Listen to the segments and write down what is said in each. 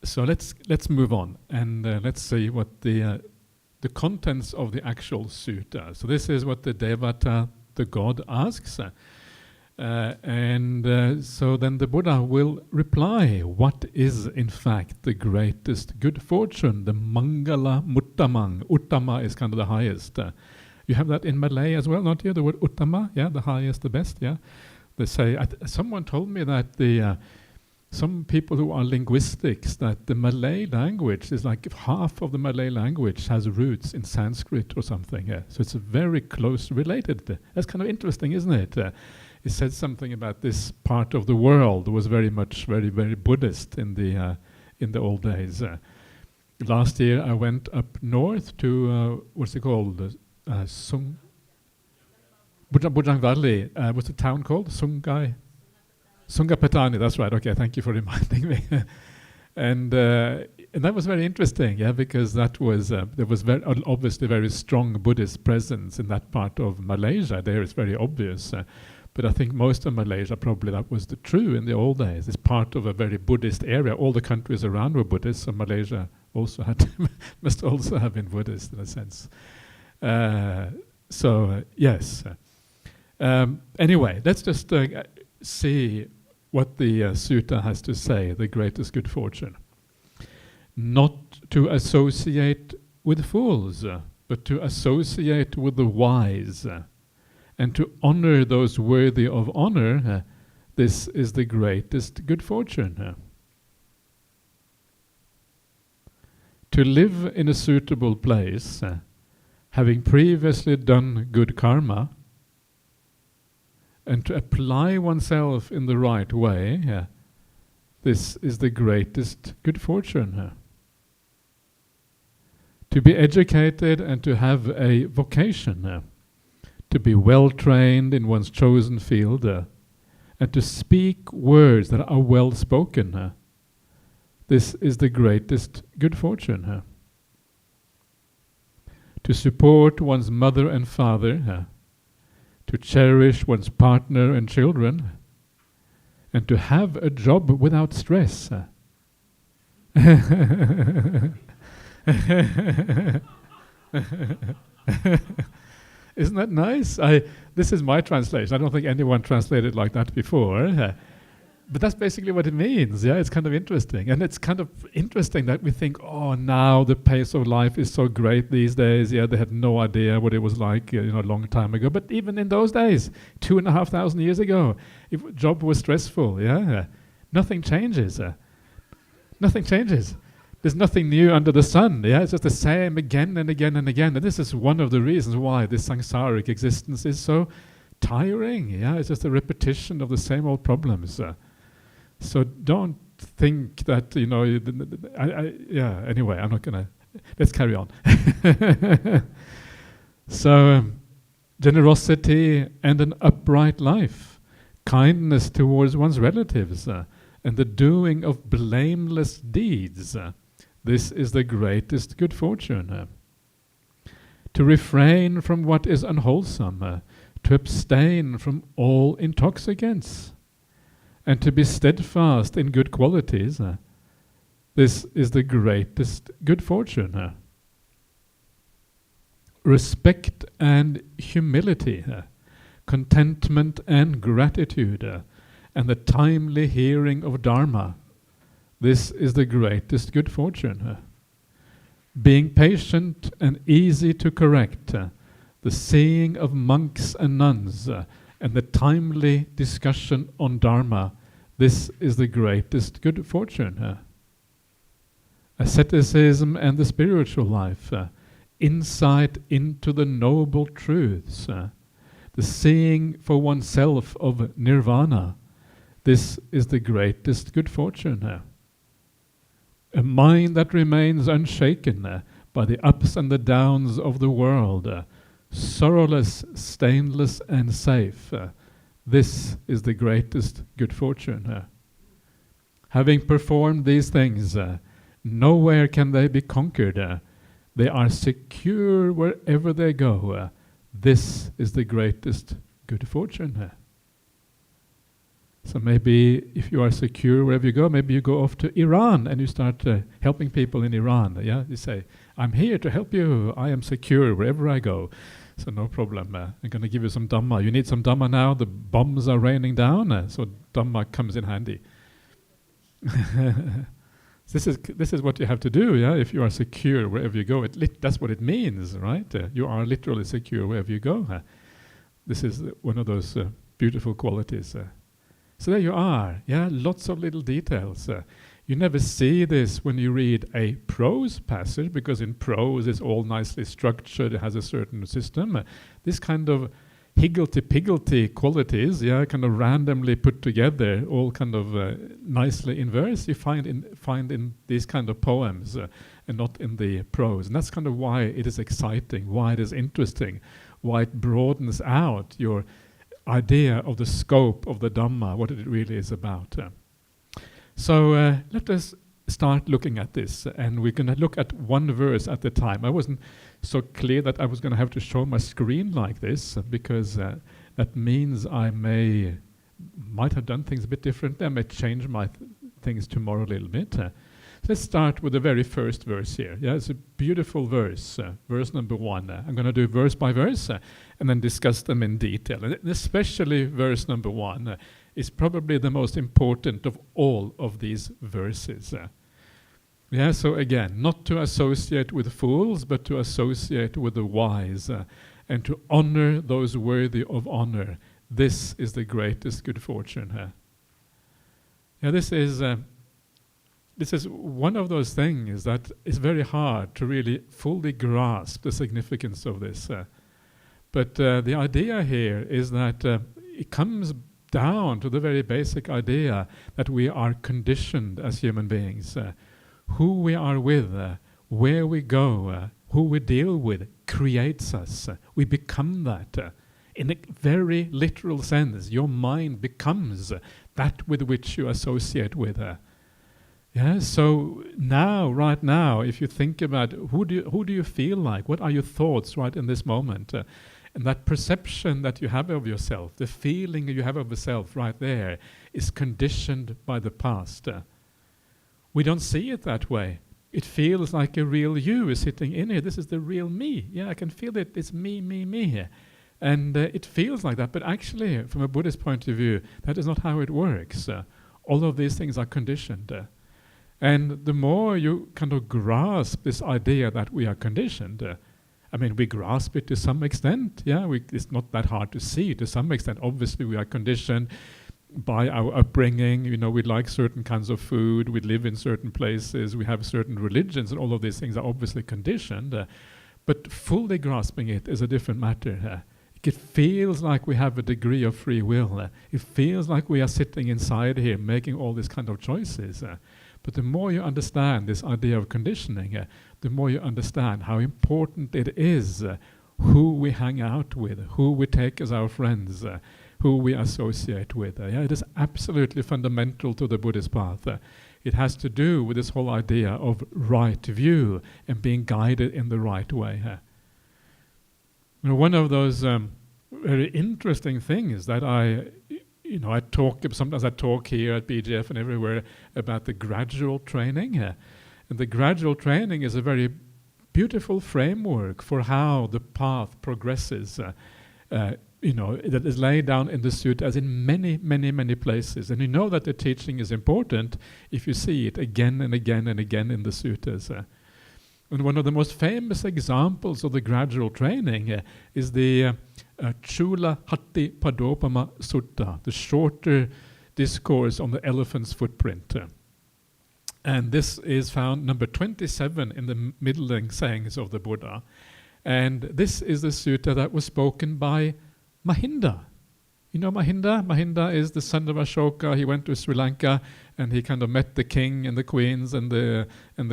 So let's move on and let's see what the contents of the actual sutta. So this is what the Devata, the god, asks. So then the Buddha will reply, what is in fact the greatest good fortune, the Maṅgalamuttamang. Uttama is kind of the highest. You have that in Malay as well, not you? The word Uttama, yeah, the highest, the best, yeah. They say, someone told me that some people who are linguistics, that the Malay language is like half of the Malay language has roots in Sanskrit or something. Yeah. So it's very close related. That's kind of interesting, isn't it? It said something about this part of the world was very Buddhist in the old days. Last year I went up north to what's it called? Bujang Valley. What's the town called? Sungapatani, that's right. Okay, thank you for reminding me. And that was very interesting, yeah, because that was there was obviously very strong Buddhist presence in that part of Malaysia. There it's very obvious, but I think most of Malaysia probably that was true in the old days. It's part of a very Buddhist area. All the countries around were Buddhist, so Malaysia also must also have been Buddhist in a sense. Yes. Anyway, let's just see what the sutta has to say, the greatest good fortune. Not to associate with fools, but to associate with the wise, and to honor those worthy of honor. This is the greatest good fortune. To live in a suitable place, having previously done good karma, and to apply oneself in the right way, this is the greatest good fortune. To be educated and to have a vocation, to be well trained in one's chosen field, and to speak words that are well spoken, this is the greatest good fortune. To support one's mother and father, to cherish one's partner and children, and to have a job without stress. Isn't that nice? This is my translation. I don't think anyone translated like that before. But that's basically what it means. Yeah, it's kind of interesting. And it's kind of interesting that we think, oh, now the pace of life is so great these days. Yeah, they had no idea what it was like, a long time ago. But even in those days, 2,500 years ago, if job was stressful, yeah, nothing changes. Nothing changes. There's nothing new under the sun. Yeah, it's just the same again and again and again. And this is one of the reasons why this samsaric existence is so tiring. Yeah, it's just a repetition of the same old problems. So don't think that, anyway, I'm not going to, let's carry on. So, generosity and an upright life, kindness towards one's relatives, and the doing of blameless deeds, this is the greatest good fortune. To refrain from what is unwholesome, to abstain from all intoxicants, and to be steadfast in good qualities, this is the greatest good fortune. Respect and humility, contentment and gratitude, and the timely hearing of Dharma, this is the greatest good fortune. Being patient and easy to correct, the seeing of monks and nuns, and the timely discussion on Dharma, this is the greatest good fortune. Asceticism and the spiritual life, insight into the noble truths, the seeing for oneself of nirvana, this is the greatest good fortune. A mind that remains unshaken by the ups and the downs of the world, sorrowless, stainless, and safe. This is the greatest good fortune. Having performed these things, nowhere can they be conquered. They are secure wherever they go. This is the greatest good fortune. So maybe if you are secure wherever you go, maybe you go off to Iran and you start helping people in Iran. Yeah, you say, I'm here to help you. I am secure wherever I go. So no problem. I'm going to give you some Dhamma. You need some Dhamma now? The bombs are raining down. So Dhamma comes in handy. This is what you have to do, yeah. If you are secure wherever you go, that's what it means, right? You are literally secure wherever you go. This is one of those beautiful qualities. So there you are, yeah. Lots of little details. You never see this when you read a prose passage, because in prose it's all nicely structured. It has a certain system. This kind of higgledy-piggledy qualities, yeah, kind of randomly put together, all kind of nicely in verse, you find in these kind of poems and not in the prose. And that's kind of why it is exciting, why it is interesting, why it broadens out your idea of the scope of the Dhamma, what it really is about. So let us start looking at this, and we're going to look at one verse at a time. I wasn't so clear that I was going to have to show my screen like this, because that means I might have done things a bit differently. I may change my things tomorrow a little bit. Let's start with the very first verse here. Yeah, it's a beautiful verse, verse number 1. I'm going to do verse by verse and then discuss them in detail. And especially verse number 1 is probably the most important of all of these verses. Yeah, so again, not to associate with fools, but to associate with the wise, and to honor those worthy of honor. This is the greatest good fortune. Yeah, this is one of those things that is very hard to really fully grasp the significance of this. But the idea here is that it comes down to the very basic idea that we are conditioned as human beings. Who we are with, where we go, who we deal with creates us. We become that. In a very literal sense, your mind becomes that with which you associate with. Yeah, so now, right now, if you think about who do you feel like, what are your thoughts right in this moment, and that perception that you have of yourself, the feeling you have of yourself right there, is conditioned by the past. We don't see it that way. It feels like a real you is sitting in here. This is the real me. Yeah, I can feel it. It's me, me, me. And it feels like that. But actually, from a Buddhist point of view, that is not how it works. All of these things are conditioned. And the more you kind of grasp this idea that we are conditioned, I mean, we grasp it to some extent. Yeah, it's not that hard to see to some extent. Obviously, we are conditioned by our upbringing. You know, we like certain kinds of food, we live in certain places, we have certain religions, and all of these things are obviously conditioned. But fully grasping it is a different matter. It feels like we have a degree of free will. It feels like we are sitting inside here making all these kind of choices. But the more you understand this idea of conditioning, the more you understand how important it is who we hang out with, who we take as our friends, who we associate with. Yeah, it is absolutely fundamental to the Buddhist path. It has to do with this whole idea of right view and being guided in the right way. You know, one of those very interesting things that sometimes I talk here at BGF and everywhere about the gradual training. And the gradual training is a very beautiful framework for how the path progresses. That is laid down in the Sutta as in many, many, many places. And you know that the teaching is important if you see it again and again and again in the Suttas. And one of the most famous examples of the gradual training is the Chula Hatti Padopama Sutta, the shorter discourse on the elephant's footprint. And this is found number 27 in the middling sayings of the Buddha. And this is the sutta that was spoken by Mahinda. You know Mahinda? Mahinda is the son of Ashoka. He went to Sri Lanka and he kind of met the king and the queens and the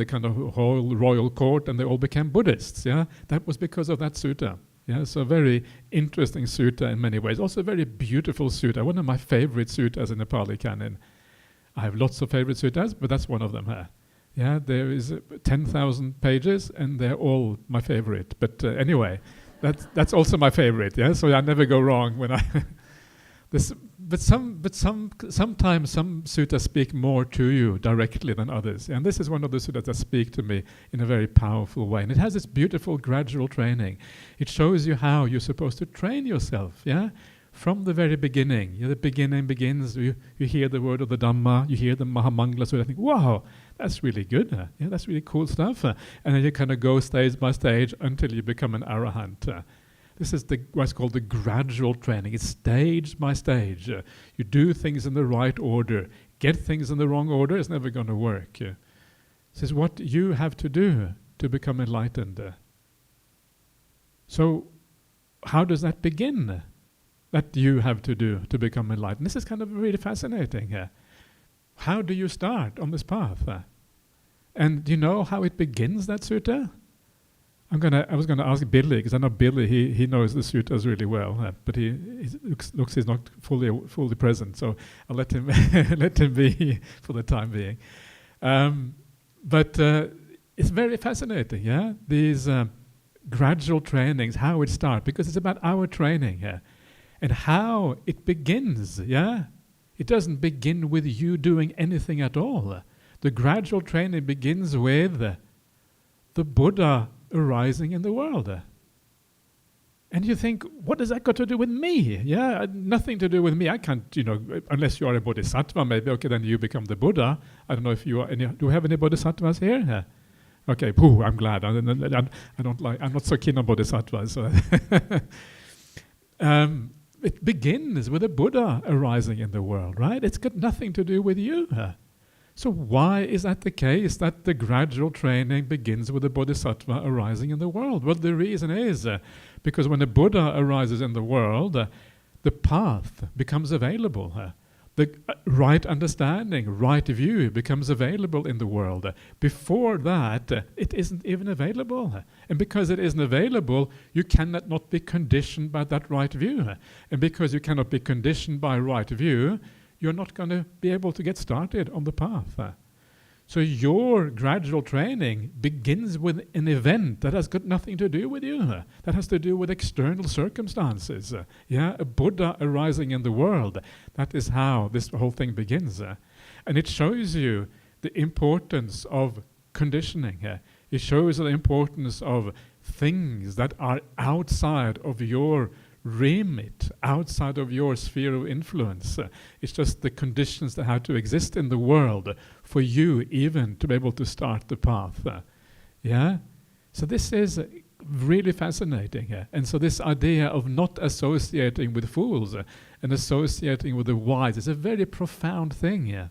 kind of whole royal court, and they all became Buddhists. Yeah, that was because of that sutta. Yeah, so a very interesting sutta in many ways. Also a very beautiful sutta. One of my favorite suttas in the Pali Canon. I have lots of favorite suttas, but that's one of them. Yeah, there is 10,000 pages, and they're all my favorite. But anyway, that's also my favorite. Yeah, so I never go wrong when I. Sometimes some suttas speak more to you directly than others. And this is one of the suttas that speak to me in a very powerful way. And it has this beautiful gradual training. It shows you how you're supposed to train yourself, yeah? From the very beginning. You know, the beginning begins, you hear the word of the Dhamma, you hear the Maṅgalasutta, I think, wow, that's really good. Yeah, that's really cool stuff. And then you kind of go stage by stage until you become an arahant. This is what's called the gradual training. It's stage by stage. You do things in the right order. Get things in the wrong order, it's never going to work. This is what you have to do to become enlightened. So, how does that begin? That you have to do to become enlightened. This is kind of really fascinating. How do you start on this path? And do you know how it begins, that sutta? I was gonna ask Billy, because I know Billy. He knows the suttas really well, but he looks he's not fully present. So I'll let him let him be for the time being. But it's very fascinating, yeah. These gradual trainings, how it starts, because it's about our training here, and how it begins. Yeah, it doesn't begin with you doing anything at all. The gradual training begins with the Buddha arising in the world. And you think, what does that got to do with me? Yeah, nothing to do with me. I can't, unless you are a bodhisattva, maybe, okay, then you become the Buddha. I don't know if you are do we have any bodhisattvas here? Yeah. Okay, I'm glad. I'm not so keen on bodhisattvas. So it begins with a Buddha arising in the world, right? It's got nothing to do with you. So why is that the case, that the gradual training begins with the bodhisattva arising in the world? Well, the reason is because when the Buddha arises in the world, the path becomes available. The right understanding, right view becomes available in the world. Before that, it isn't even available. And because it isn't available, you cannot not be conditioned by that right view. And because you cannot be conditioned by right view, you're not going to be able to get started on the path. So your gradual training begins with an event that has got nothing to do with you. That has to do with external circumstances. A Buddha arising in the world. That is how this whole thing begins. And it shows you the importance of conditioning. It shows the importance of things that are outside of your remit, outside of your sphere of influence. It's just the conditions that have to exist in the world for you even to be able to start the path. So this is really fascinating. And so this idea of not associating with fools and associating with the wise is a very profound thing.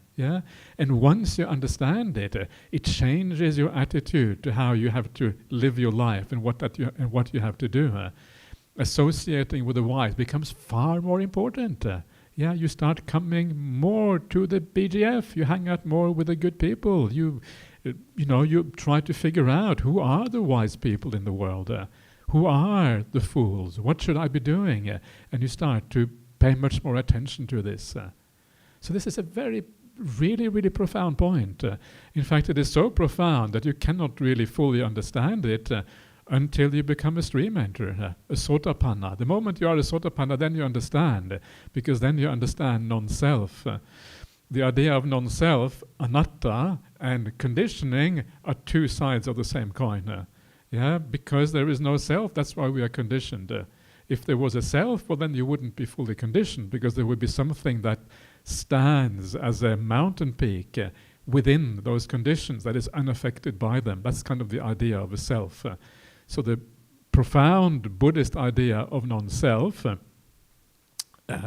And once you understand it, it changes your attitude to how you have to live your life and what you have to do. Associating with the wise becomes far more important. You start coming more to the BGF. You hang out more with the good people. You try to figure out who are the wise people in the world. Who are the fools? What should I be doing? And you start to pay much more attention to this. So this is a very, really, really profound point. In fact, it is so profound that you cannot really fully understand it until you become a stream enter, a sotapanna. The moment you are a sotapanna, then you understand, because then you understand non-self. The idea of non-self, anatta, and conditioning are two sides of the same coin. Because there is no self, that's why we are conditioned. If there was a self, well, then you wouldn't be fully conditioned, because there would be something that stands as a mountain peak within those conditions that is unaffected by them. That's kind of the idea of a self. So the profound Buddhist idea of non-self,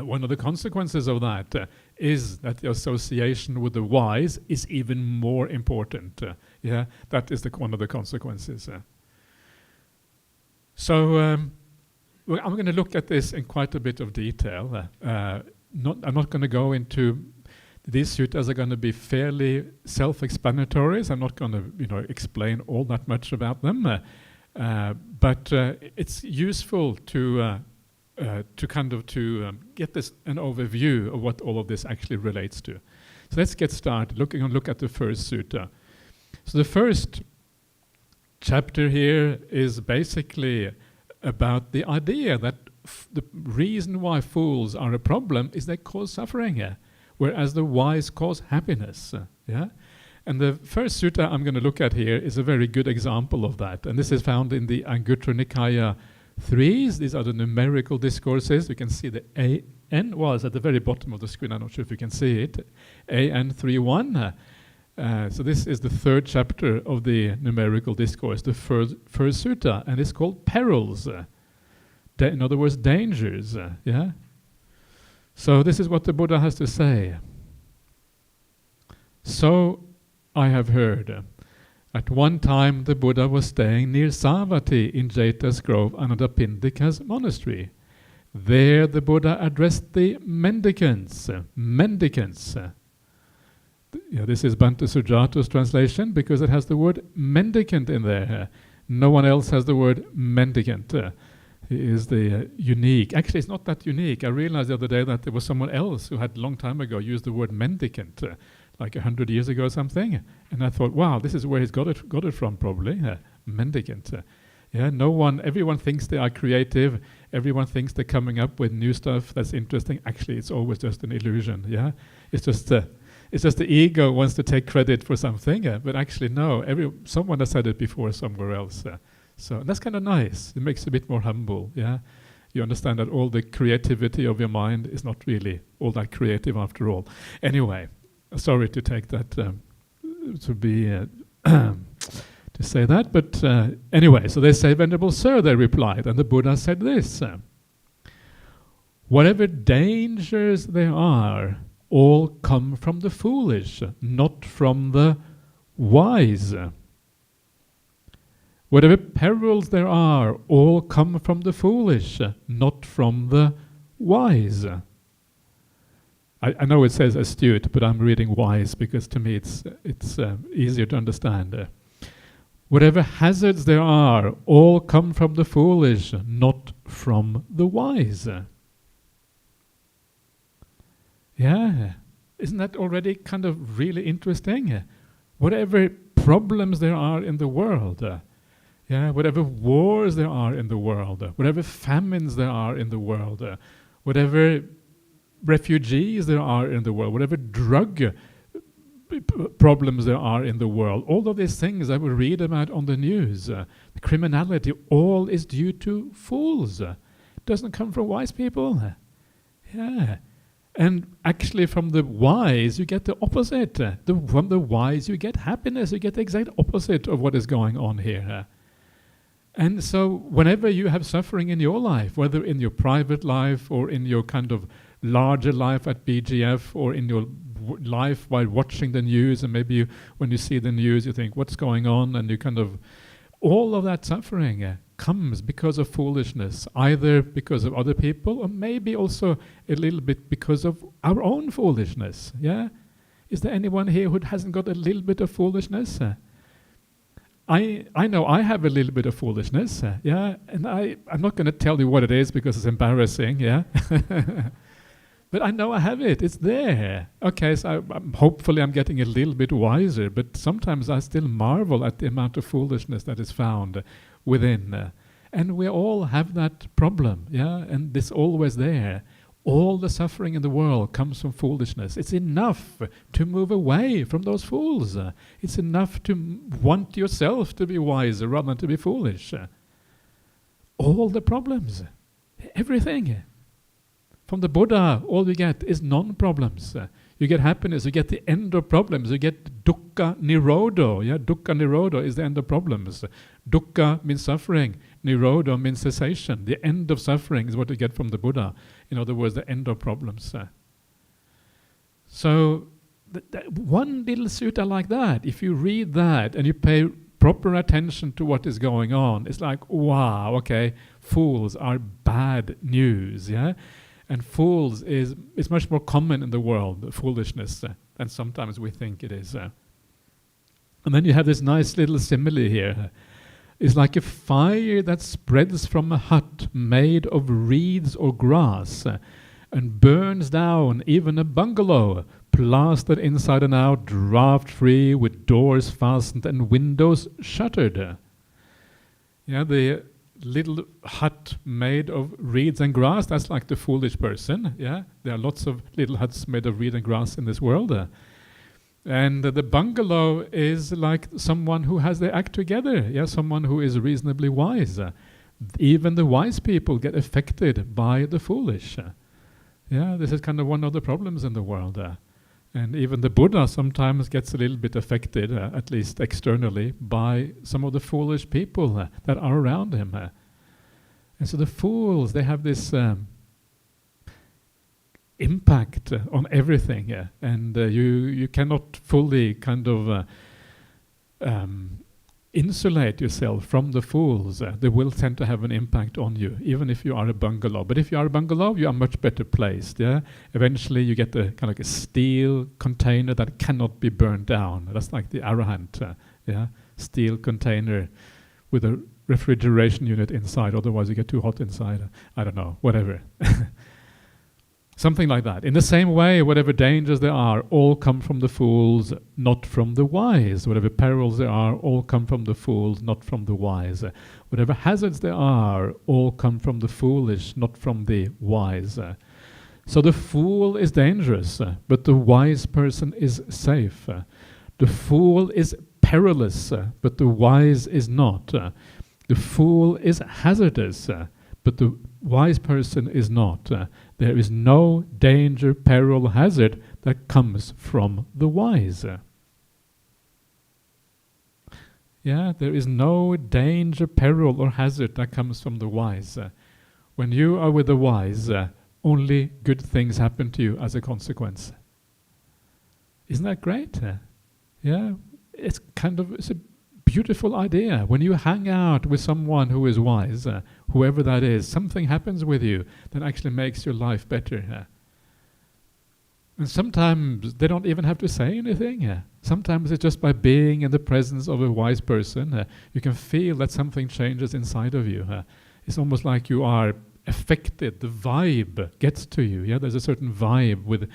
one of the consequences of that is that the association with the wise is even more important. That is one of the consequences. So I'm going to look at this in quite a bit of detail. I'm not going to go into these suttas. Are going to be fairly self-explanatory. So I'm not going to explain all that much about them. But it's useful to get an overview of what all of this actually relates to. So let's get started. Look at the first sutta. So the first chapter here is basically about the idea that the reason why fools are a problem is they cause suffering, whereas the wise cause happiness. And the first sutta I'm going to look at here is a very good example of that. And this is found in the Anguttara Nikaya 3s. These are the numerical discourses. You can see the AN was at the very bottom of the screen. I'm not sure if you can see it. AN 3.1. So this is the third chapter of the numerical discourse, the first sutta, and it's called perils. In other words, dangers. So this is what the Buddha has to say. So I have heard. At one time the Buddha was staying near Savatthi in Jeta's Grove, Anathapindika's monastery. There the Buddha addressed the mendicants. This is Bhante Sujato's translation because it has the word mendicant in there. No one else has the word mendicant. He is the unique. Actually, it's not that unique. I realized the other day that there was someone else who had a long time ago used the word mendicant, like 100 years ago or something. And I thought, wow, this is where he's got it from, probably. Mendicant. Everyone thinks they are creative. Everyone thinks they're coming up with new stuff that's interesting. Actually, it's always just an illusion. It's just the ego wants to take credit for something, but actually no. Someone has said it before somewhere else. So that's kind of nice. It makes you a bit more humble. You understand that all the creativity of your mind is not really all that creative after all. Anyway, sorry to take that to be to say that, but anyway. So they say, "Venerable Sir," they replied, and the Buddha said this: "Whatever dangers there are, all come from the foolish, not from the wise. Whatever perils there are, all come from the foolish, not from the wise." I know it says astute, but I'm reading wise because to me it's easier to understand. Whatever hazards there are, all come from the foolish, not from the wise. Isn't that already kind of really interesting? Whatever problems there are in the world, whatever wars there are in the world, whatever famines there are in the world, whatever refugees there are in the world, whatever drug problems there are in the world, all of these things that we read about on the news, the criminality, all is due to fools. It doesn't come from wise people. And actually from the wise you get the opposite. From the wise you get happiness, you get the exact opposite of what is going on here. And so whenever you have suffering in your life, whether in your private life or in your kind of larger life at BGF or in your life while watching the news, and maybe when you see the news you think, what's going on? And you kind of, all of that suffering comes because of foolishness, either because of other people or maybe also a little bit because of our own foolishness. Is there anyone here who hasn't got a little bit of foolishness? I know I have a little bit of foolishness, and I'm not going to tell you what it is because it's embarrassing, but I know I have it. It's there. Okay, so hopefully I'm getting a little bit wiser, but sometimes I still marvel at the amount of foolishness that is found within. And we all have that problem, and it's always there. All the suffering in the world comes from foolishness. It's enough to move away from those fools. It's enough to want yourself to be wiser rather than to be foolish. All the problems, everything. From the Buddha, all you get is non-problems. You get happiness, you get the end of problems, you get dukkha nirodho. Dukkha nirodho is the end of problems. Dukkha means suffering, nirodho means cessation. The end of suffering is what you get from the Buddha. In other words, the end of problems. So, one little sutta like that, if you read that and you pay proper attention to what is going on, it's like, wow, okay, fools are bad news, And fools is much more common in the world, foolishness, than sometimes we think it is. And then you have this nice little simile here. It's like a fire that spreads from a hut made of reeds or grass and burns down even a bungalow, plastered inside and out, draft-free, with doors fastened and windows shuttered. The little hut made of reeds and grass, that's like the foolish person. Yeah, there are lots of little huts made of reed and grass in this world. And the bungalow is like someone who has their act together. Yeah, someone who is reasonably wise. Even the wise people get affected by the foolish. Yeah, this is kind of one of the problems in the world. And even the Buddha sometimes gets a little bit affected, at least externally, by some of the foolish people that are around him. And so the fools, they have this impact on everything, and you cannot fully kind of insulate yourself from the fools. They will tend to have an impact on you, even if you are a bungalow. But if you are a bungalow, you are much better placed. Yeah, eventually you get a kind of like a steel container that cannot be burned down. That's like the Arahant, steel container with a refrigeration unit inside. Otherwise, you get too hot inside. I don't know, whatever. Something like that. In the same way, whatever dangers there are, all come from the fools, not from the wise. Whatever perils there are, all come from the fools, not from the wise. Whatever hazards there are, all come from the foolish, not from the wise. So the fool is dangerous, but the wise person is safe. The fool is perilous, but the wise is not. The fool is hazardous, but the wise person is not. There is no danger, peril, hazard that comes from the wise. Yeah, there is no danger, peril, or hazard that comes from the wise. When you are with the wise, only good things happen to you as a consequence. Isn't that great? Yeah, it's a beautiful idea. When you hang out with someone who is wise, whoever that is, something happens with you that actually makes your life better. And sometimes they don't even have to say anything. Sometimes it's just by being in the presence of a wise person, you can feel that something changes inside of you. It's almost like you are affected. The vibe gets to you. Yeah, there's a certain vibe with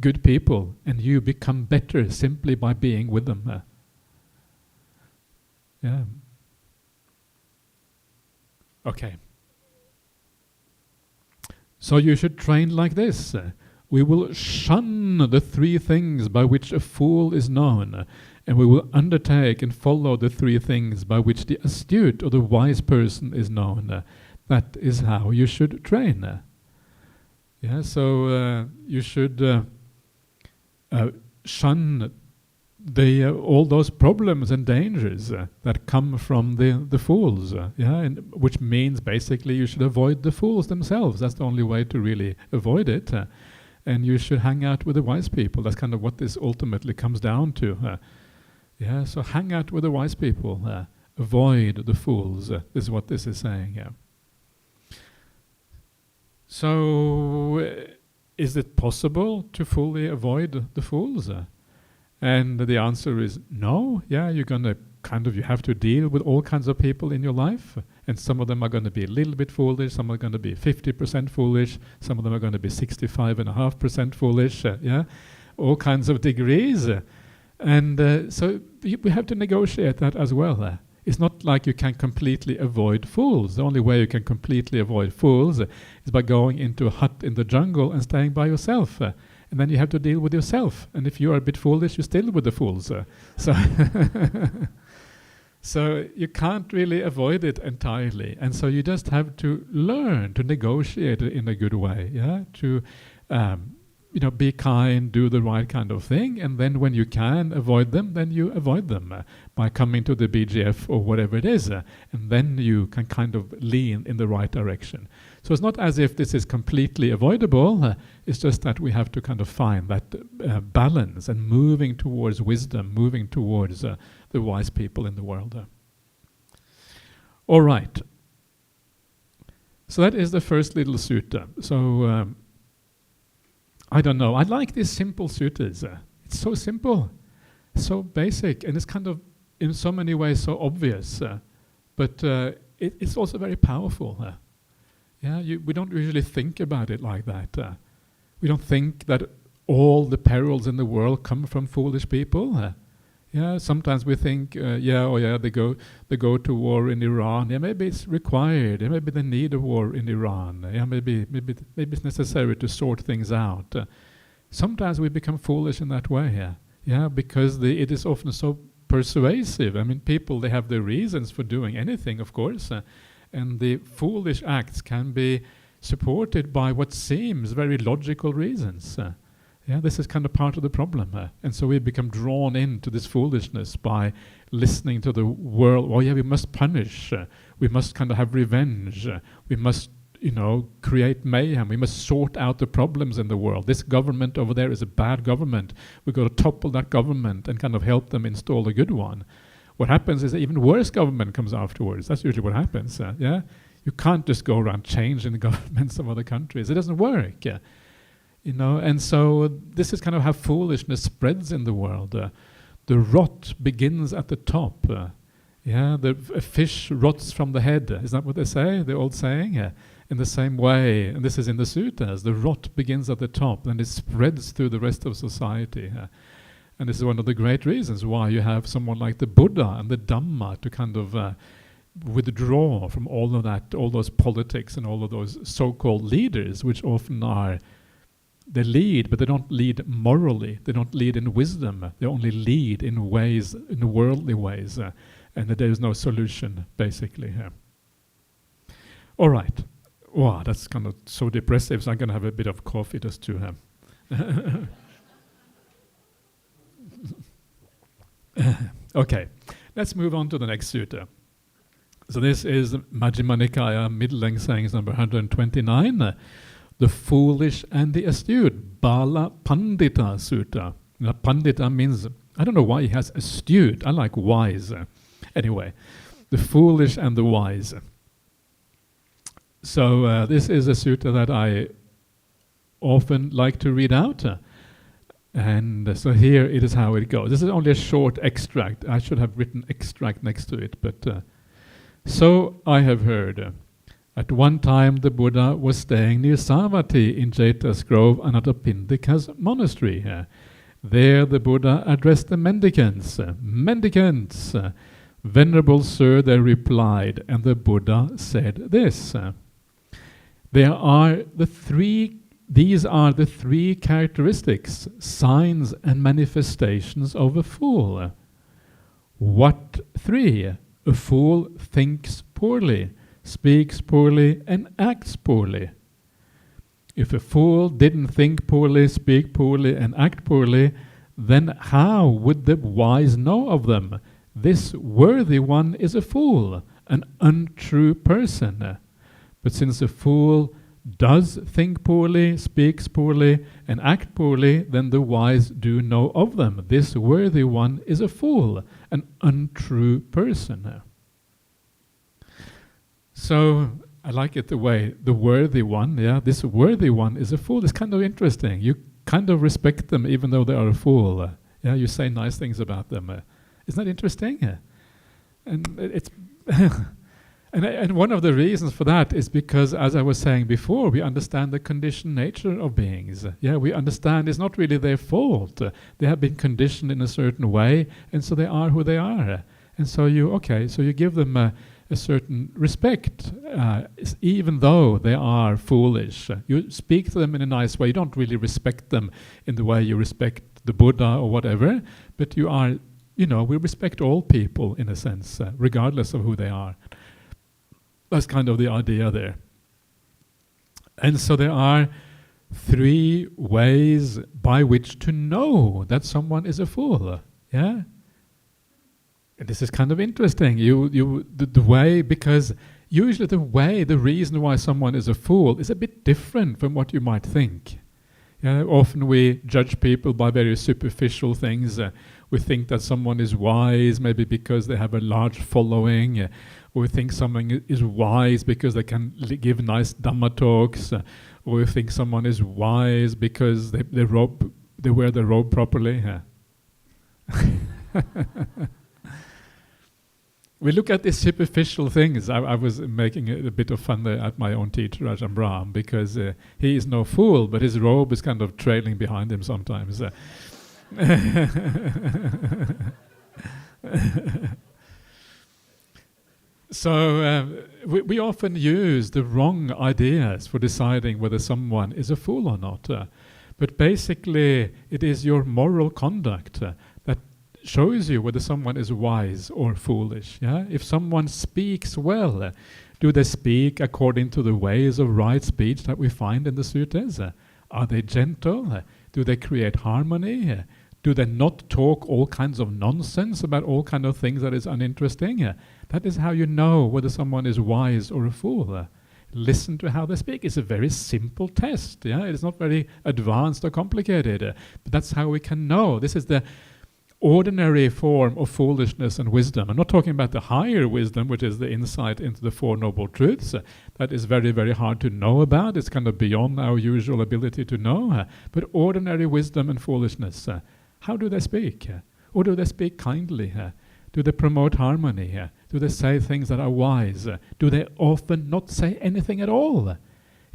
good people, and you become better simply by being with them. Yeah. Okay. So you should train like this. We will shun the three things by which a fool is known, and we will undertake and follow the three things by which the astute or the wise person is known. That is how you should train. Yeah. So you should shun all those problems and dangers that come from the fools, and which means basically you should avoid the fools themselves. That's the only way to really avoid it, and you should hang out with the wise people. That's kind of what this ultimately comes down to. So hang out with the wise people, avoid the fools. This is what this is saying. So, is it possible to fully avoid the fools? And the answer is no. Yeah, you have to deal with all kinds of people in your life, and some of them are going to be a little bit foolish, some are going to be 50% foolish, some of them are going to be 65.5% foolish, all kinds of degrees. And so we have to negotiate that as well. It's not like you can completely avoid fools. The only way you can completely avoid fools is by going into a hut in the jungle and staying by yourself. And then you have to deal with yourself. And if you are a bit foolish, you're still with the fools. So you can't really avoid it entirely. And so you just have to learn to negotiate it in a good way. To be kind, do the right kind of thing. And then when you can avoid them, then you avoid them by coming to the BGF or whatever it is. And then you can kind of lean in the right direction. So it's not as if this is completely avoidable, it's just that we have to kind of find that balance and moving towards wisdom, moving towards the wise people in the world. All right. So that is the first little sutta. So I don't know, I like these simple suttas. It's so simple, so basic, and it's kind of in so many ways so obvious, but it's also very powerful. We don't usually think about it like that. We don't think that all the perils in the world come from foolish people. Yeah, sometimes we think, they go to war in Iran. Yeah, maybe it's required. Yeah, maybe they need a war in Iran. Yeah, maybe it's necessary to sort things out. Sometimes we become foolish in that way. Yeah, because it is often so persuasive. I mean, people, they have their reasons for doing anything, of course, and the foolish acts can be supported by what seems very logical reasons. Yeah, this is kind of part of the problem. And so we become drawn into this foolishness by listening to the world. Oh yeah, we must punish. We must kind of have revenge. We must, create mayhem. We must sort out the problems in the world. This government over there is a bad government. We've got to topple that government and kind of help them install a good one. What happens is an even worse government comes afterwards. That's usually what happens. Yeah, you can't just go around changing the governments of other countries. It doesn't work. And so this is kind of how foolishness spreads in the world. The rot begins at the top. A fish rots from the head. Is that what they say? The old saying? In the same way, and this is in the suttas, the rot begins at the top, and it spreads through the rest of society. And this is one of the great reasons why you have someone like the Buddha and the Dhamma to kind of withdraw from all of that, all those politics and all of those so-called leaders, which often are, they lead, but they don't lead morally. They don't lead in wisdom. They only lead in ways, in worldly ways, and that there is no solution, basically. All right. Wow, that's kind of so depressive, so I'm going to have a bit of coffee just to have. Okay, let's move on to the next sutta. So this is Majjhima Nikaya, Middle-length Sayings number 129. The foolish and the astute, Bālapaṇḍitasutta. Now, Pandita means, I don't know why he has astute, I like wise. Anyway, the foolish and the wise. So this is a sutta that I often like to read out. And so here it is how it goes. This is only a short extract. I should have written extract next to it. But so I have heard. At one time the Buddha was staying near Savatthi in Jeta's Grove, Anathapindika's monastery. There the Buddha addressed the mendicants. Mendicants! Venerable Sir, they replied, and the Buddha said this. These are the three characteristics, signs and manifestations of a fool. What three? A fool thinks poorly, speaks poorly, and acts poorly. If a fool didn't think poorly, speak poorly, and act poorly, then how would the wise know of them? This worthy one is a fool, an untrue person. But since a fool does think poorly, speaks poorly, and act poorly, then the wise do know of them. This worthy one is a fool, an untrue person. So I like it the way the worthy one, this worthy one is a fool. It's kind of interesting. You kind of respect them even though they are a fool. You say nice things about them. Isn't that interesting? And it's and one of the reasons for that is because, as I was saying before, we understand the conditioned nature of beings. We understand it's not really their fault. They have been conditioned in a certain way, and so they are who they are. And so you give them a certain respect, even though they are foolish. You speak to them in a nice way. You don't really respect them in the way you respect the Buddha or whatever, but you are, we respect all people in a sense, regardless of who they are. That's kind of the idea there. And so there are three ways by which to know that someone is a fool. And this is kind of interesting. The way, because usually the reason why someone is a fool is a bit different from what you might think. Often we judge people by very superficial things. We think that someone is wise maybe because they have a large following. Or we think someone is wise because they can give nice Dhamma talks. Or we think someone is wise because they wear the robe properly. We look at these superficial things. I was making a bit of fun there at my own teacher, Ajahn Brahm, because he is no fool, but his robe is kind of trailing behind him sometimes. So we often use the wrong ideas for deciding whether someone is a fool or not. But basically, it is your moral conduct that shows you whether someone is wise or foolish. Yeah? If someone speaks well, do they speak according to the ways of right speech that we find in the suttas? Are they gentle? Do they create harmony? Do they not talk all kinds of nonsense about all kinds of things that is uninteresting? That is how you know whether someone is wise or a fool. Listen to how they speak. It's a very simple test. Yeah, it's not very advanced or complicated. But that's how we can know. This is the ordinary form of foolishness and wisdom. I'm not talking about the higher wisdom, which is the insight into the Four Noble Truths. That is very, very hard to know about. It's kind of beyond our usual ability to know. But ordinary wisdom and foolishness, how do they speak? Or do they speak kindly? Do they promote harmony? Do they say things that are wise? Do they often not say anything at all?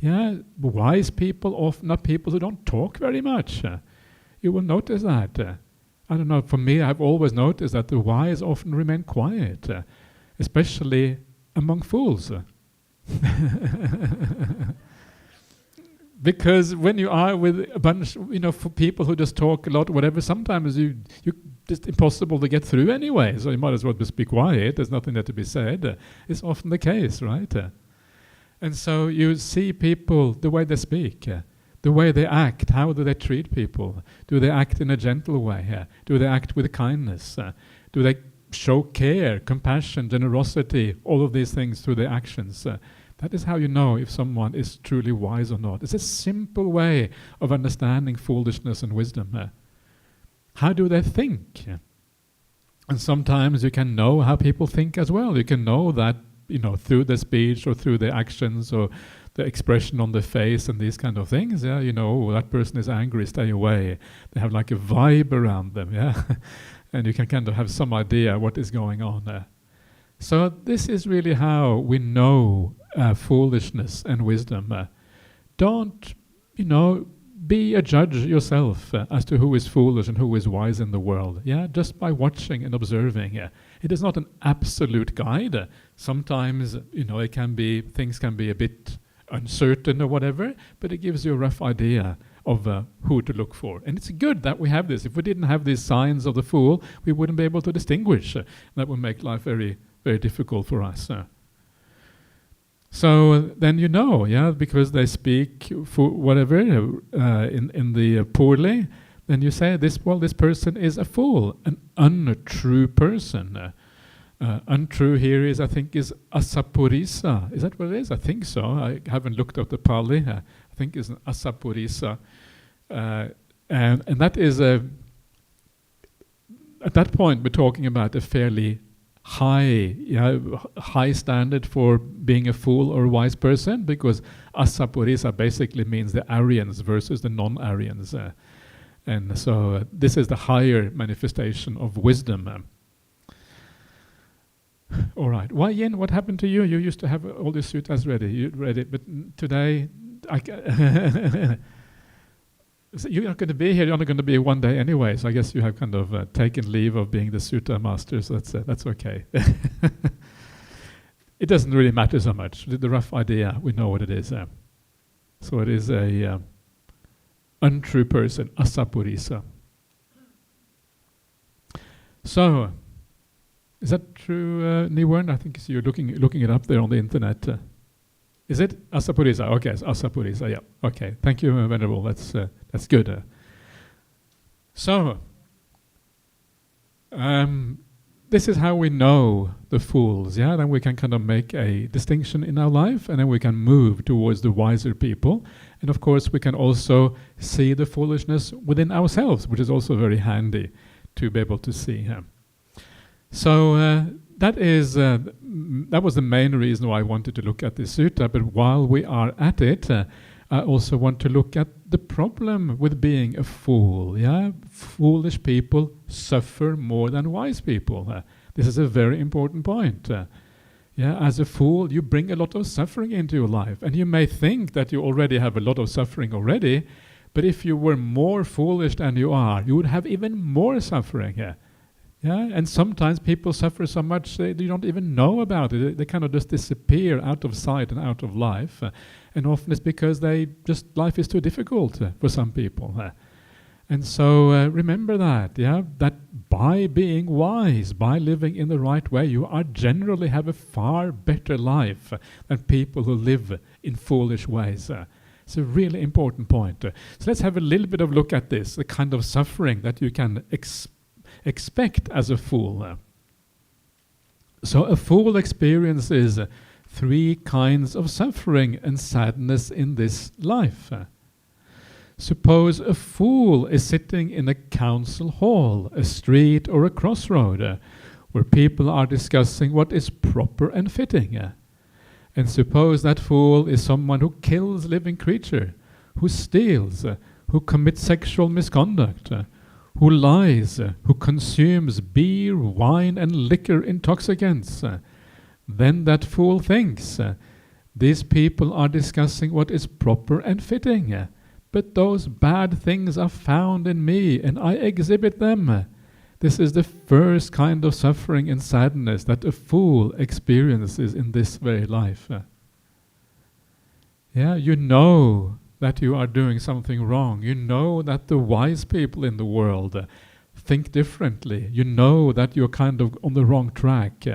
Yeah, wise people often are people who don't talk very much. You will notice that. I don't know, for me, I've always noticed that the wise often remain quiet, especially among fools. Because when you are with a bunch, for people who just talk a lot, whatever, sometimes you just impossible to get through anyway. So you might as well just be quiet. There's nothing there to be said. It's often the case, right? And so you see people, the way they speak, the way they act. How do they treat people? Do they act in a gentle way? Do they act with kindness? Do they show care, compassion, generosity, all of these things through their actions? That is how you know if someone is truly wise or not. It's a simple way of understanding foolishness and wisdom. How do they think? And sometimes you can know how people think as well. You can know that, through their speech or through their actions or the expression on their face and these kind of things. Yeah, that person is angry, stay away. They have like a vibe around them, yeah. And you can kind of have some idea what is going on there. So this is really how we know foolishness and wisdom. Don't, be a judge yourself as to who is foolish and who is wise in the world. Yeah, just by watching and observing. It is not an absolute guide. Sometimes, things can be a bit uncertain or whatever, but it gives you a rough idea of who to look for. And it's good that we have this. If we didn't have these signs of the fool, we wouldn't be able to distinguish. That would make life very, very difficult for us. So then because they speak for whatever in the poorly, then you say this person is a fool, an untrue person. Untrue here is asapurisa. Is that what it is? I think so. I haven't looked up the Pali. I think it's an asapurisa. And that is at that point we're talking about a fairly high standard for being a fool or a wise person, because asapurisa basically means the Aryans versus the non-Aryans. And so this is the higher manifestation of wisdom. All right. Why, Yin, what happened to you? You used to have all these suttas ready. You read it, but today, so you're not going to be here. You're only going to be one day anyway. So I guess you have kind of taken leave of being the sutta master. So that's okay. It doesn't really matter so much. The rough idea, we know what it is. So it is a untrue person, asapurisa. So, is that true, Niwern? I think you're looking it up there on the internet. Is it asapurisa? Okay, it's asapurisa. Yeah. Okay. Thank you, Venerable. That's good. So, this is how we know the fools. Yeah. Then we can kind of make a distinction in our life, and then we can move towards the wiser people. And of course, we can also see the foolishness within ourselves, which is also very handy to be able to see. So that was the main reason why I wanted to look at this sutta. But while we are at it, I also want to look at the problem with being a fool. Yeah, foolish people suffer more than wise people. This is a very important point. As a fool, you bring a lot of suffering into your life, and you may think that you already have a lot of suffering already. But if you were more foolish than you are, you would have even more suffering. Yeah, and sometimes people suffer so much they don't even know about it. They kind of just disappear out of sight and out of life. And often it's because life is too difficult for some people. And so remember that, that by being wise, by living in the right way, you are generally have a far better life than people who live in foolish ways. It's a really important point. So let's have a little bit of look at this, the kind of suffering that you can expect as a fool. So a fool experiences three kinds of suffering and sadness in this life. Suppose a fool is sitting in a council hall, a street or a crossroad, where people are discussing what is proper and fitting. And suppose that fool is someone who kills living creature, who steals, who commits sexual misconduct, who lies, who consumes beer, wine and liquor intoxicants. Then that fool thinks, these people are discussing what is proper and fitting, but those bad things are found in me and I exhibit them. This is the first kind of suffering and sadness that a fool experiences in this very life. You know that you are doing something wrong. You know that the wise people in the world think differently. You know that you're kind of on the wrong track.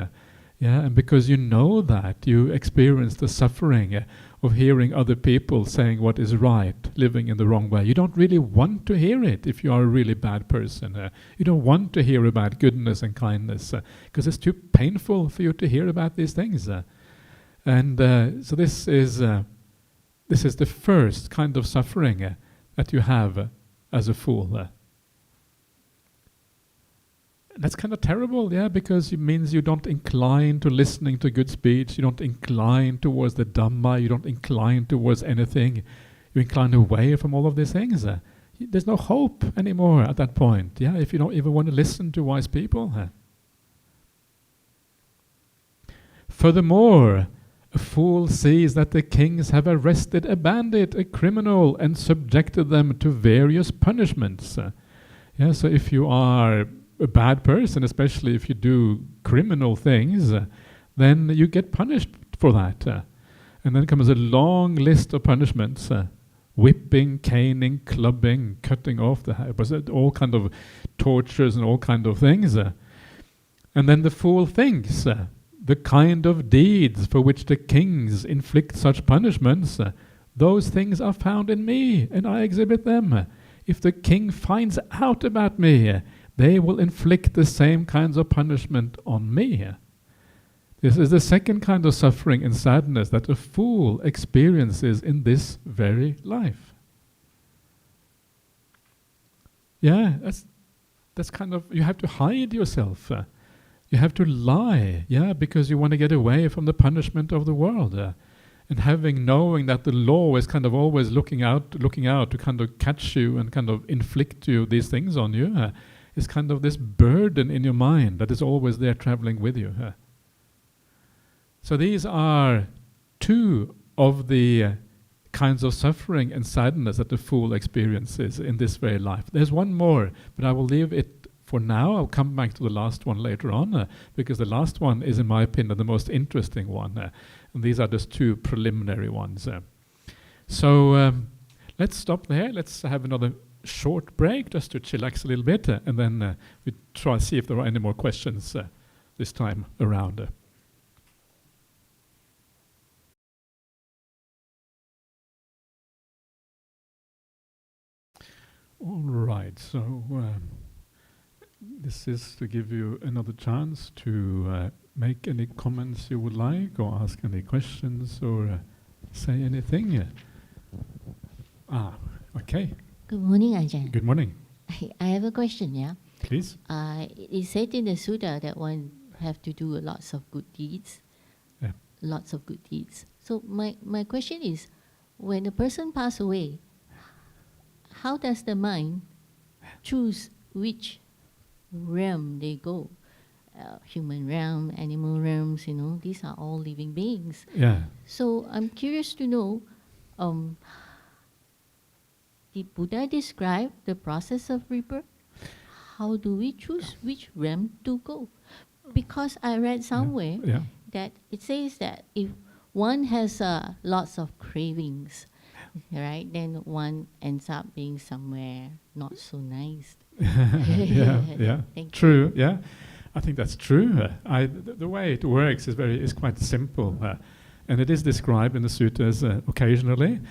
And because you know that, you experience the suffering of hearing other people saying what is right, living in the wrong way. You don't really want to hear it if you are a really bad person. You don't want to hear about goodness and kindness because it's too painful for you to hear about these things. So this is the first kind of suffering that you have as a fool. That's kind of terrible, because it means you don't incline to listening to good speech, you don't incline towards the Dhamma, you don't incline towards anything. You incline away from all of these things. There's no hope anymore at that point, if you don't even want to listen to wise people. Furthermore, a fool sees that the kings have arrested a bandit, a criminal, and subjected them to various punishments. So if you are a bad person, especially if you do criminal things, then you get punished for that. And then comes a long list of punishments. Whipping, caning, clubbing, cutting off the hair, all kind of tortures and all kind of things. And then the fool thinks, the kind of deeds for which the kings inflict such punishments, those things are found in me, and I exhibit them. If the king finds out about me, they will inflict the same kinds of punishment on me. This is the second kind of suffering and sadness that a fool experiences in this very life. That's kind of, you have to hide yourself. You have to lie, because you want to get away from the punishment of the world. And knowing that the law is kind of always looking out to kind of catch you and kind of inflict you these things on you, is kind of this burden in your mind that is always there traveling with you. So these are two of the kinds of suffering and sadness that the fool experiences in this very life. There's one more, but I will leave it for now. I'll come back to the last one later on, because the last one is, in my opinion, the most interesting one. And these are just two preliminary ones. So let's stop there. Let's have another short break just to chillax a little bit, and then we try to see if there are any more questions this time around. All right, so this is to give you another chance to make any comments you would like, or ask any questions, or say anything. Okay. Good morning, Ajahn. Good morning. I have a question, Please. It is said in the Sutta that one have to do lots of good deeds. Yeah. Lots of good deeds. So my question is, when a person passes away, how does the mind choose which realm they go? Human realm, animal realms, these are all living beings. Yeah. So I'm curious to know, did Buddha describe the process of rebirth? how do we choose which realm to go? Because I read somewhere that it says that if one has lots of cravings, right, then one ends up being somewhere not so nice. True. Yeah, I think that's true. The way it works is quite simple, and it is described in the suttas occasionally.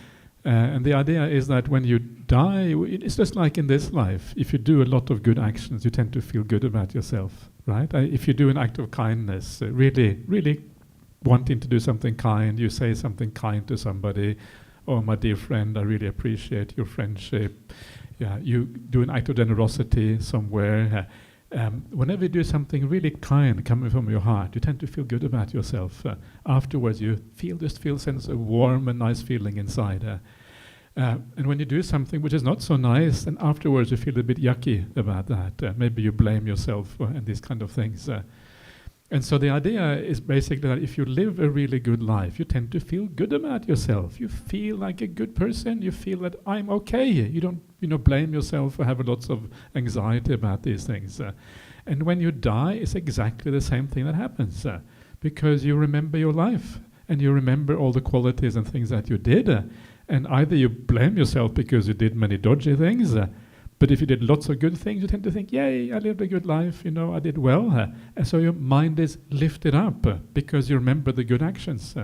And the idea is that when you die, it's just like in this life. If you do a lot of good actions, you tend to feel good about yourself, right? If you do an act of kindness, really wanting to do something kind, you say something kind to somebody, "Oh, my dear friend, I really appreciate your friendship." Yeah, you do an act of generosity somewhere. Whenever you do something really kind coming from your heart, you tend to feel good about yourself. Afterwards, you just feel a sense of warm and nice feeling inside. And when you do something which is not so nice, and afterwards you feel a bit yucky about that. Maybe you blame yourself and these kind of things. And so the idea is basically that if you live a really good life, you tend to feel good about yourself. You feel like a good person. You feel that I'm okay. You don't, blame yourself or have lots of anxiety about these things. And when you die, it's exactly the same thing that happens, because you remember your life and you remember all the qualities and things that you did. And either you blame yourself because you did many dodgy things, but if you did lots of good things, you tend to think, yay, I lived a good life, I did well. And so your mind is lifted up because you remember the good actions.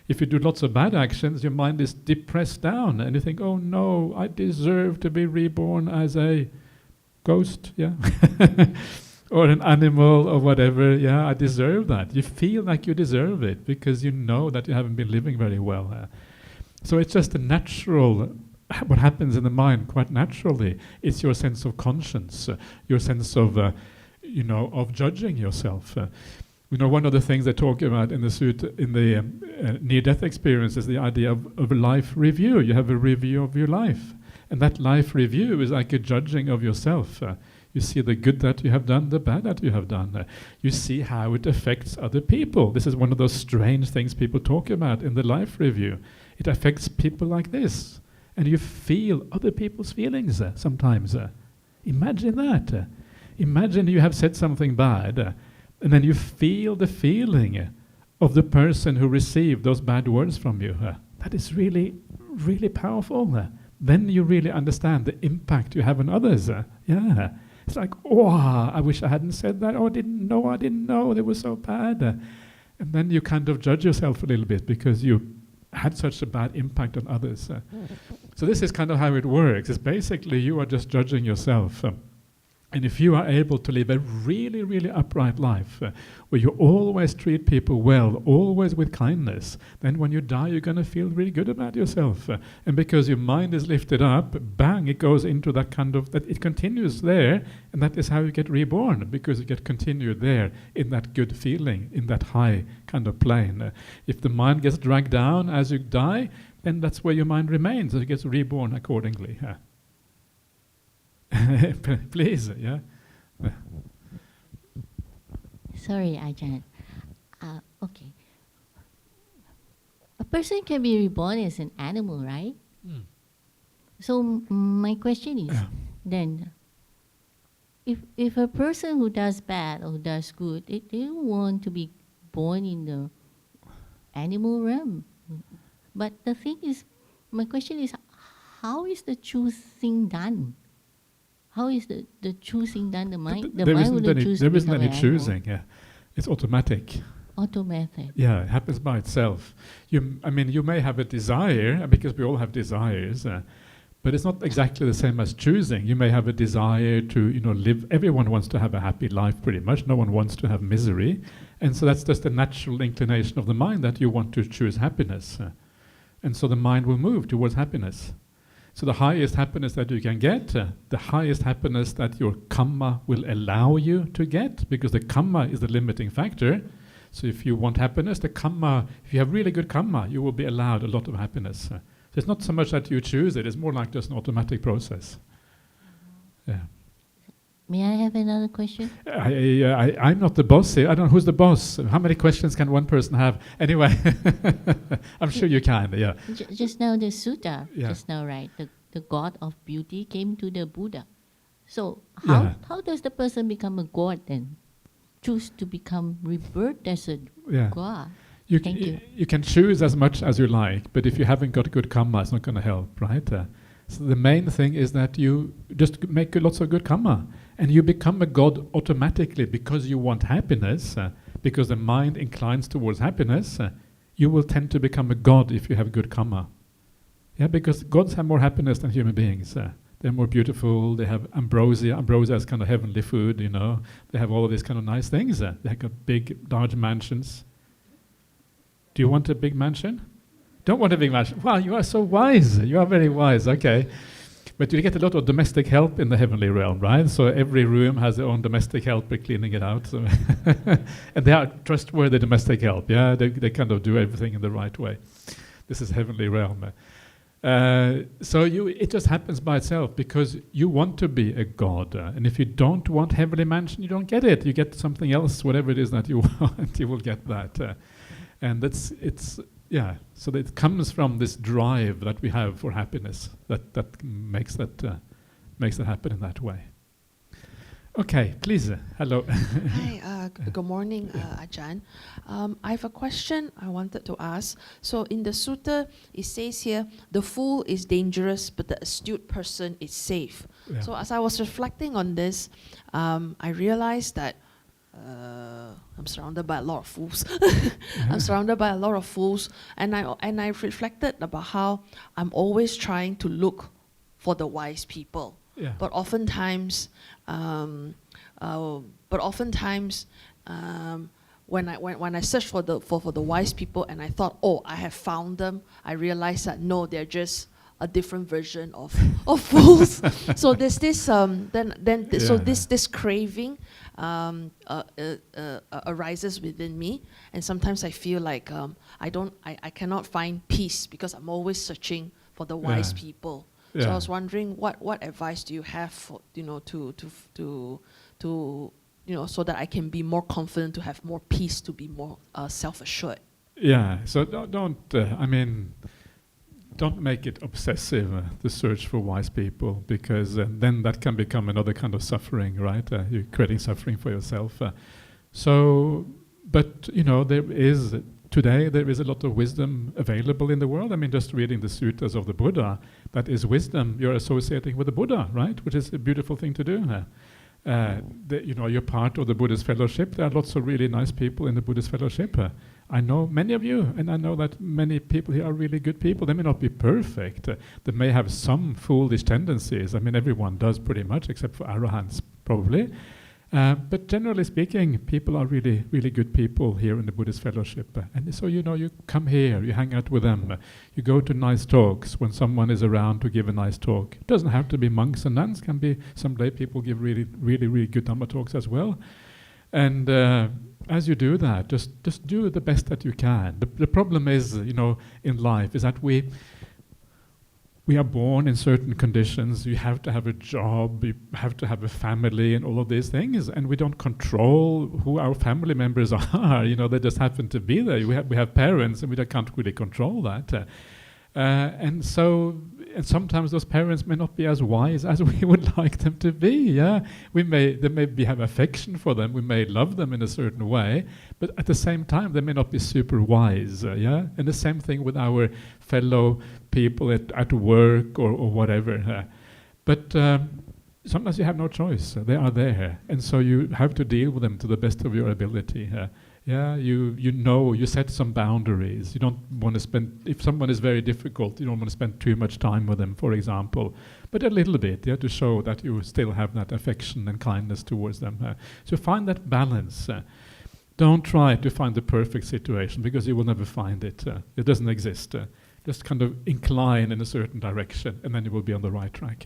If you do lots of bad actions, your mind is depressed down and you think, oh no, I deserve to be reborn as a ghost, or an animal or whatever, I deserve that. You feel like you deserve it because you know that you haven't been living very well. So it's just a natural, what happens in the mind quite naturally. It's your sense of conscience, your sense of, of judging yourself. One of the things they talk about in the Sutta, in the near-death experience, is the idea of a life review. You have a review of your life. And that life review is like a judging of yourself. You see the good that you have done, the bad that you have done. You see how it affects other people. This is one of those strange things people talk about in the life review. It affects people like this. And you feel other people's feelings sometimes. Imagine that. Imagine you have said something bad, and then you feel the feeling of the person who received those bad words from you. That is really, really powerful. Then you really understand the impact you have on others. It's like, oh, I wish I hadn't said that. Oh, I didn't know. They were so bad. And then you kind of judge yourself a little bit because you had such a bad impact on others. So this is kind of how it works. It's basically you are just judging yourself. And if you are able to live a really, really upright life, where you always treat people well, always with kindness, then when you die, you're going to feel really good about yourself. And because your mind is lifted up, bang, it goes into that kind of, that it continues there, and that is how you get reborn, because you get continued there in that good feeling, in that high kind of plane. If the mind gets dragged down as you die, then that's where your mind remains, so it gets reborn accordingly. Please, Sorry, Ajahn. Okay. A person can be reborn as an animal, right? So my question is, then, if a person who does bad or does good, they don't want to be born in the animal realm. But the thing is, my question is, how is the choosing done? How is the choosing done? The mind wouldn't choose. There isn't any choosing. It's automatic. Automatic. Yeah, it happens by itself. You may have a desire, because we all have desires, but it's not exactly the same as choosing. You may have a desire to, live. Everyone wants to have a happy life, pretty much. No one wants to have misery, and so that's just a natural inclination of the mind that you want to choose happiness, and so the mind will move towards happiness. So the highest happiness that you can get, the highest happiness that your karma will allow you to get, because the karma is the limiting factor. So if you want happiness, the karma, if you have really good karma, you will be allowed a lot of happiness. So it's not so much that you choose it, it's more like just an automatic process. May I have another question? I'm not the boss here. I don't know who's the boss. How many questions can one person have? Anyway, I'm sure you can, Just now the sutta, just now, right? The god of beauty came to the Buddha. So Yeah. how does the person become a god then? Choose to become rebirth as a Yeah. god. You, Thank you. you can choose as much as you like, but if you haven't got good karma, it's not going to help, right? So the main thing is that you just make lots of good karma, and you become a god automatically because you want happiness, because the mind inclines towards happiness. You will tend to become a god if you have good karma. Yeah, because gods have more happiness than human beings. They're more beautiful. They have ambrosia. Ambrosia is kind of heavenly food, you know. They have all of these kind of nice things. They have got big, large mansions. Do you want a big mansion? Don't want a big mansion. Wow, you are so wise. You are very wise. Okay. But you get a lot of domestic help in the heavenly realm, right? So every room has their own domestic helper cleaning it out. So and they are trustworthy domestic help. Yeah, they kind of do everything in the right way. This is heavenly realm. So it just happens by itself because you want to be a god. And if you don't want heavenly mansion, you don't get it. You get something else, whatever it is that you want, you will get that. And so it comes from this drive that we have for happiness that makes that happen in that way. Okay, please. Hello. Hi, good morning, Ajahn. I have a question I wanted to ask. So in the sutta, it says here, the fool is dangerous, but the astute person is safe. Yeah. So as I was reflecting on this, I realized that I'm surrounded by a lot of fools. I'm surrounded by a lot of fools, and I reflected about how I'm always trying to look for the wise people. Yeah. But oftentimes, when I search for the wise people, and I thought, oh, I have found them, I realized that no, they're just a different version of fools. So there's this so this craving arises within me, and sometimes I feel like I cannot find peace because I'm always searching for the wise people. Yeah. So I was wondering, what advice do you have for, so that I can be more confident, to have more peace, to be more self-assured? Yeah. So don't make it obsessive, the search for wise people, because then that can become another kind of suffering, right? You're creating suffering for yourself. But today there is a lot of wisdom available in the world. I mean, just reading the suttas of the Buddha, that is wisdom you're associating with the Buddha, right? Which is a beautiful thing to do. You're part of the Buddhist fellowship. There are lots of really nice people in the Buddhist fellowship. I know many of you, and I know that many people here are really good people. They may not be perfect. They may have some foolish tendencies. I mean, everyone does pretty much, except for arahants, probably. But generally speaking, people are really, really good people here in the Buddhist fellowship. And so, you come here, you hang out with them, you go to nice talks when someone is around to give a nice talk. It doesn't have to be monks and nuns, can be some lay people give really, really, really good Dhamma talks as well. And as you do that, just do the best that you can. The problem is, in life, is that we are born in certain conditions. You have to have a job, you have to have a family, and all of these things, and we don't control who our family members are. They just happen to be there. We have parents, and we can't really control that. And sometimes those parents may not be as wise as we would like them to be. Yeah, they may have affection for them. We may love them in a certain way, but at the same time, they may not be super wise. Yeah, and the same thing with our fellow people at work or whatever. But sometimes you have no choice. They are there, and so you have to deal with them to the best of your ability. You set some boundaries. You don't want to spend, if someone is very difficult, you don't want to spend too much time with them, for example, but a little bit, to show that you still have that affection and kindness towards them. So find that balance. Don't try to find the perfect situation, because you will never find it. It doesn't exist. Just kind of incline in a certain direction, and then you will be on the right track.